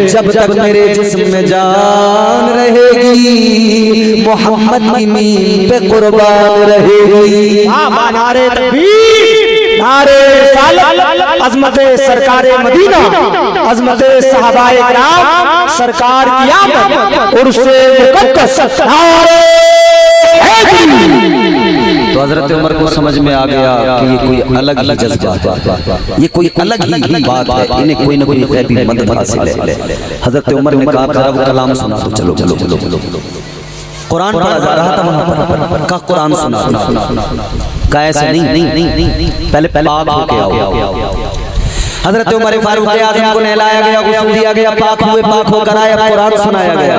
जब तक मेरे जिस्म में जान रहेगी मोहम्मद की मीम पे कुर्बान रहेगी। नारे तकबीर, नारे रिसालत, अज़मत सरकार मदीना, अज़मत सहाबाए किराम, सरकार की आमद, उर्से मुक़द्दस, नारे हैदरी। तो हजरत उमर को समझ में आ गया कि ये कोई अलग ही जज्बा, ये कोई अलग ही बात है, इन्हें कोई न कोई गैबी मदद हासिल है। हजरत उमर ने कहा वो कलाम सुना दो, चलो चलो चलो चलो। कुरान पढ़ा जा रहा था वहां पर, का कुरान सुना, का ऐसे नहीं, पहले पाक होके आओ। हजरत उमर फारूक आज़म को नहलाया गया, गुस्ल दिया गया, पाक हुए, पाक होकर आए, कुरान सुनाया गया।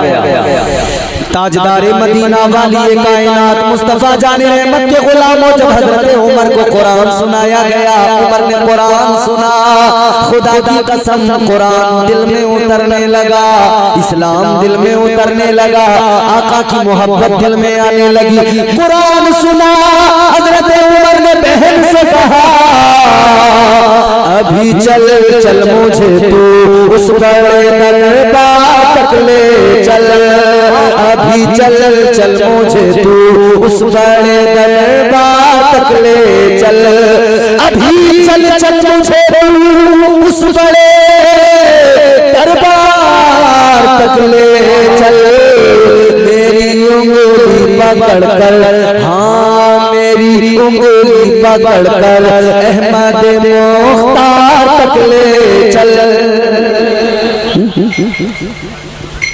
ताजदारे मदीना वाली कायनात मुस्तफा जाने रहमत के गुलामों, जब हजरत उमर को कुरान सुनाया गया, उमर ने कुरान सुना, खुदा की कसम कुरान दिल में उतरने लगा, इस्लाम दिल में उतरने लगा, आका की मोहब्बत दिल में आने लगी। कुरान सुना, हजरत उमर ने बहन से कहा अभी चल चल मुझे तू उस बड़े दरबार तक ले चल, अभी चल चल मुझे तू उस बड़े दरबार तक ले चल, अभी चल चल मुझे तू उस बड़े दरबार तक ले चल, मेरी उंगली पकड़ कर, हाँ मेरी उंगली पकड़ कर अहमद मुख्तार तक ले चल।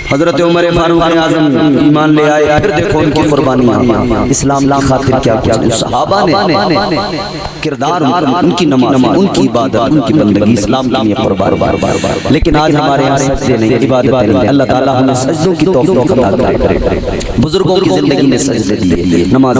हजरत उमर फारूक आज़म ईमान ले आए, फिर देखो उनकी कुर्बानियां, इस्लाम की खातिर क्या क्या सहाबा ने किरदार, उनकी नमाज, उनकी इबादत, उनकी बंदगी इस्लाम के लिए कुर्बान। लेकिन आज हमारे यहाँ सजदे नहीं, इबादत नहीं। अल्लाह ताला हमें सजदों की तौफीक अता करे। बुजुर्गों की जिंदगी में सजदे दिए, नमाज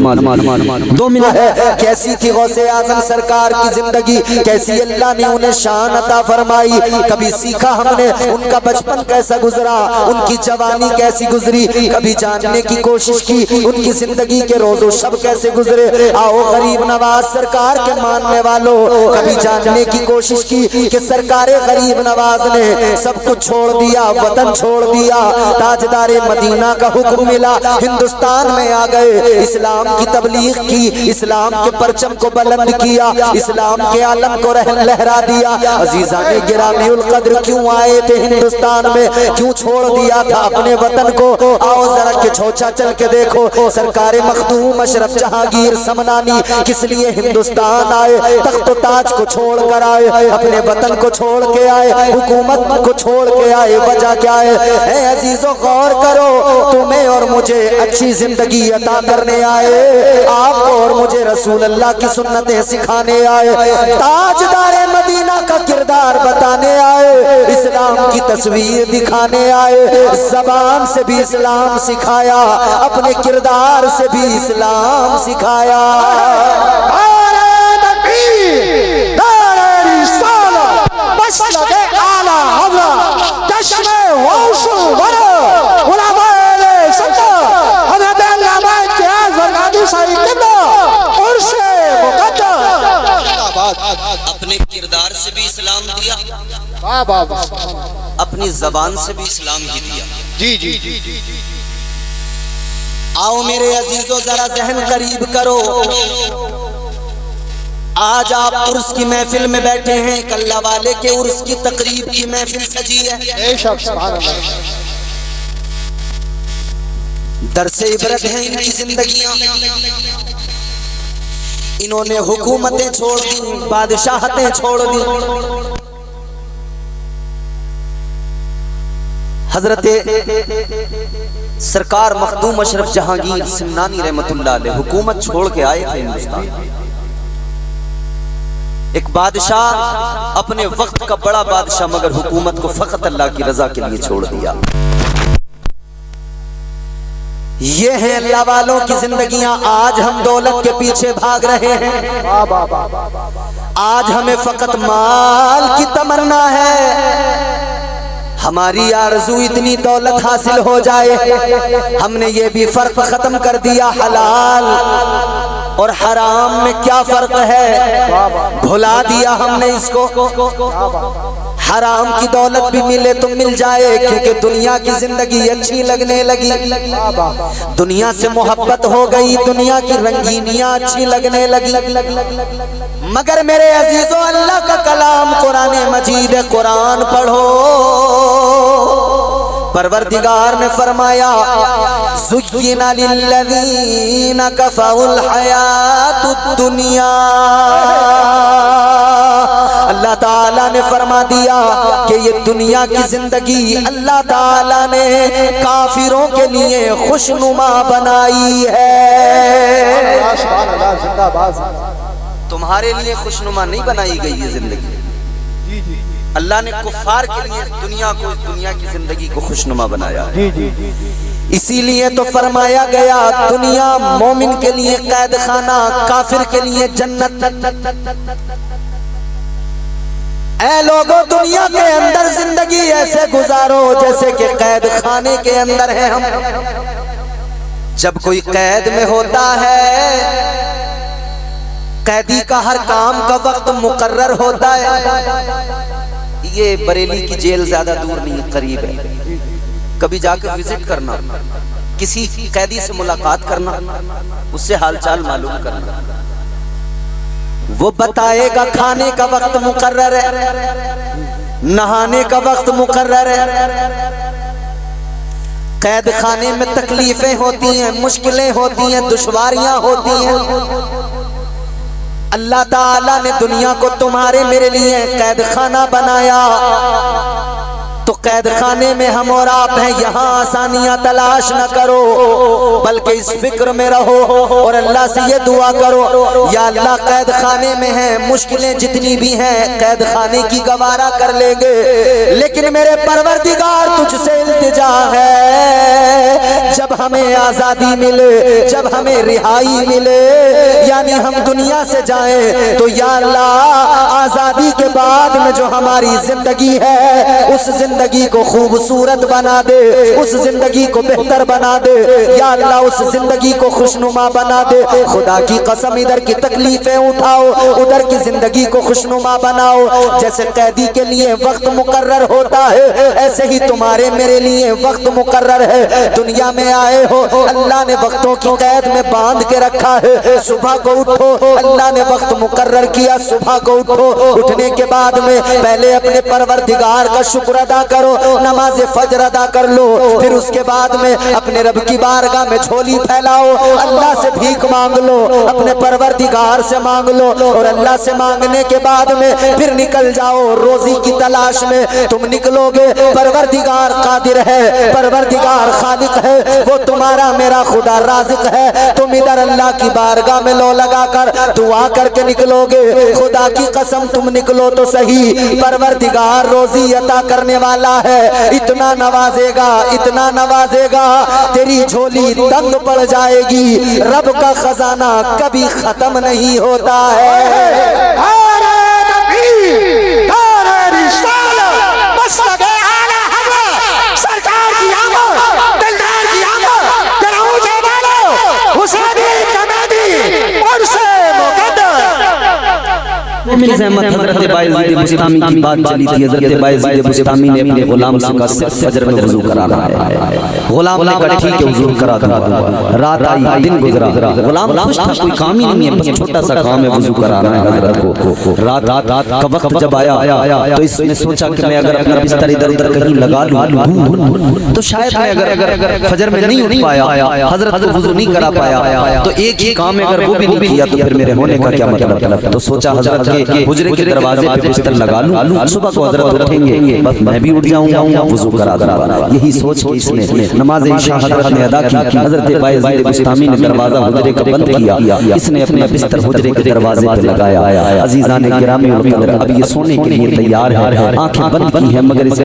2 मिनट है। कैसी थी गौसे आज़म सरकार की जिंदगी, कैसी अल्लाह ने उन्हें शान अता फरमाई। कभी सीखा हमने उनका बचपन कैसा गुजरा, उनकी जवानी कैसी गुजरी, कभी जानने की कोशिश की उनकी जिंदगी के रोजो शब कैसे गुजरे। आओ गरीब नवाज सरकार के मानने वालों, कभी जानने की कोशिश की कि सरकार गरीब नवाज ने सब कुछ छोड़ दिया, वतन छोड़ दिया, ताजदारे मदीना का हुक्म मिला, हिंदुस्तान में आ गए, इस्लाम की तबलीग की, इस्लाम के परचम को बुलंद किया, इस्लाम के आलम को लहरा दिया। अजीजा ने गिरामीउल कद्र क्यों आए थे हिंदुस्तान में, क्यों छोड़ दिया था अपने वतन को। आओ जरा के छोचा चल के देखो, सरकार मखदूम अशरफ जहांगीर समनानी किस लिए हिंदुस्तान आए, तख्त ताज को छोड़ कर आए, अपने वतन को छोड़ के आए, हुकूमत को छोड़ के आए, वजह क्या है? अजीजों गौर करो, तुम्हें और मुझे अच्छी जिंदगी अता करने आए, आपको और मुझे रसूल अल्लाह की सुन्नतें सिखाने आए, ताजदारे मदीना का किरदार बताने आए, इस्लाम की तस्वीर दिखाने आए, ज़बान से भी इस्लाम सिखाया, अपने किरदार से भी इस्लाम सिखाया। अपने किरदार से भी इस्लाम दिया, अपनी जबान से भी इस्लाम ही दिया। जी जी जी जी। आओ मेरे अजीजों जरा जहन करीब करो, आज आप उर्स की महफिल में बैठे हैं, कल्ला वाले के उर्स की तकरीब की महफिल सजी है। दरसे इबरत है इनकी जिंदगियां। इन्होंने हुकूमतें छोड़ दी, बादशाहतें छोड़ दी। हजरत सरकार मखदूम अशरफ जहांगीर सिमनानी रहमतुल्लाह अलैह हुकूमत छोड़ के आए थे हिंदुस्तान। एक बादशाह, अपने वक्त का बड़ा बादशाह, मगर हुकूमत को फकत अल्लाह की रजा के लिए छोड़ दिया। ये है अल्लाह वालों की जिंदगियां। आज हम दौलत के पीछे भाग रहे हैं, आज हमें फकत माल की तमन्ना है। हमारी आरज़ू इतनी दौलत हासिल हो जाए, हमने ये भी फर्क खत्म कर दिया हलाल और हराम में क्या फर्क है, भुला दिया हमने इसको। हराम की दौलत भी मिले तो मिल जाए, क्योंकि दुनिया की जिंदगी अच्छी लगने लगी, दुनिया से मोहब्बत हो गई, दुनिया की रंगीनियां अच्छी लगने लगी। मगर मेरे अजीजों, अल्लाह का कलाम कुरान मजीद, कुरान पढ़ो। परवरदिगार ने फरमाया, ज़ुय्यिना लिल्लज़ीना कफ़रुल हयातुद दुनिया। अल्लाह ताला ने फरमा दिया कि ये दुनिया की जिंदगी अल्लाह ताला ने काफिरों के लिए खुशनुमा बनाई है। तुम्हारे लिए खुशनुमा नहीं बनाई गई ये जिंदगी। अल्लाह ने कुफ्फार के लिए दुनिया को, इस दुनिया की जिंदगी को खुशनुमा बनाया है। इसीलिए तो फरमाया गया, दुनिया मोमिन के लिए कैद खाना, काफिर के लिए जन्नत। ऐ लोगों, दुनिया के अंदर जिंदगी ऐसे गुजारो जैसे कि कैद खाने के अंदर है हम। जब कोई कैद में होता है, कैदी का हर काम का वक्त मुकर्रर होता है। ये बरेली की जेल ज्यादा दूर नहीं, करीब है। कभी जाकर विजिट करना, किसी कैदी से मुलाकात करना, उससे हालचाल मालूम करना, वो बताएगा खाने का वक्त मुकर्रर है, नहाने का वक्त मुकर्रर है। कैद खाने में तकलीफें होती हैं, मुश्किलें होती हैं, दुश्वारियां होती हैं। अल्लाह ताला ने दुनिया को तुम्हारे मेरे लिए कैद खाना बनाया, तो कैद खाने में हम और आप हैं। यहाँ आसानियां तलाश न करो, बल्कि इस फिक्र में रहो और अल्लाह से ये दुआ करो, या अल्लाह कैद खाने में है, मुश्किलें जितनी भी हैं कैद खाने की गवारा कर लेंगे, लेकिन मेरे परवरदिगार तुझसे इल्तिजा है, जब हमें आजादी मिले, जब हमें रिहाई मिले, यानी हम दुनिया से जाएं, तो या अल्लाह आजादी के बाद में जो हमारी जिंदगी है, उस जिंदगी को खूबसूरत बना दे, उस जिंदगी को बेहतर बना दे। या अल्लाह उस जिंदगी को खुशनुमा बना दे। खुदा की कसम, इधर की तकलीफें उठाओ, उधर की जिंदगी को खुशनुमा बनाओ। जैसे कैदी के लिए वक्त मुकर्रर होता है, ऐसे ही तुम्हारे मेरे लिए वक्त मुकर्रर है। दुनिया में आए हो, अल्लाह ने वक्तों की कैद में बांध के रखा है। सुबह को उठो, अल्लाह ने वक्त मुकर्रर किया, सुबह को उठो। उठने के बाद में पहले अपने परवरदिगार का शुक्र अदा करो, नमाज फजर अदा कर लो, फिर उसके बाद में अपने रब की बारगाह में झोली फैलाओ, अल्लाह से भीख मांग लो, अपने परवरदिगार से मांग लो, और अल्लाह से मांगने के बाद में फिर निकल जाओ रोजी की तलाश में। तुम निकलोगे, परवरदिगार कादिर है, परवरदिगार खालिक है, वो तुम्हारा मेरा खुदा राज़िक है। तुम इधर अल्लाह की बारगाह में लो लगाकर दुआ करके निकलोगे। खुदा की कसम, तुम निकलो तो सही, परवरदिगार रोजी अता करने वाला है। इतना नवाजेगा, इतना नवाजेगा, तेरी झोली तंग पड़ जाएगी। रब का खजाना कभी खत्म नहीं होता है। मिल ज़हमत हज़रत बायज़ीद बुस्तामी की बात चली थी। हज़रत बायज़ीद बुस्तामी ने अपने गुलाम से कहा सिर्फ फजर में वज़ू कराना है। गुलाम ने कहा ठीक है वज़ू करा दूंगा। रात आई, दिन गुजरा, गुलाम खुश था, कोई काम ही नहीं है, बस छोटा सा काम है वज़ू कराना है हज़रत को। रात का वक्त जब आया तो इसने सोचा कि मैं अगर अपना बिस्तर इधर उधर कहीं लगा लूं तो शायद मैं अगर फजर में नहीं उठ पाया, हज़रत को वज़ू नहीं करा पाया, तो एक ही काम है अगर वो भी नहीं किया तो फिर मेरे होने का क्या मतलब। तो सोचा हज़रत के हुजरे के दरवाजे पे बिस्तर लगा लूं, सुबह को हज़रत उठेंगे बस मैं भी उठ जाऊंगा, वज़ू करा दूंगा। यही सोच के इसने नमाज इशा हज़रत ने अदा की। हज़रत बायज़ीद बुस्तामी ने दरवाजा हुजरे का बंद किया, इसने अपना बिस्तर हुजरे के दरवाजे पे लगाया। अजीज़ान गिरामी उल कदर अब ये सोने के लिए तैयार है, आंखें बंद की है मगर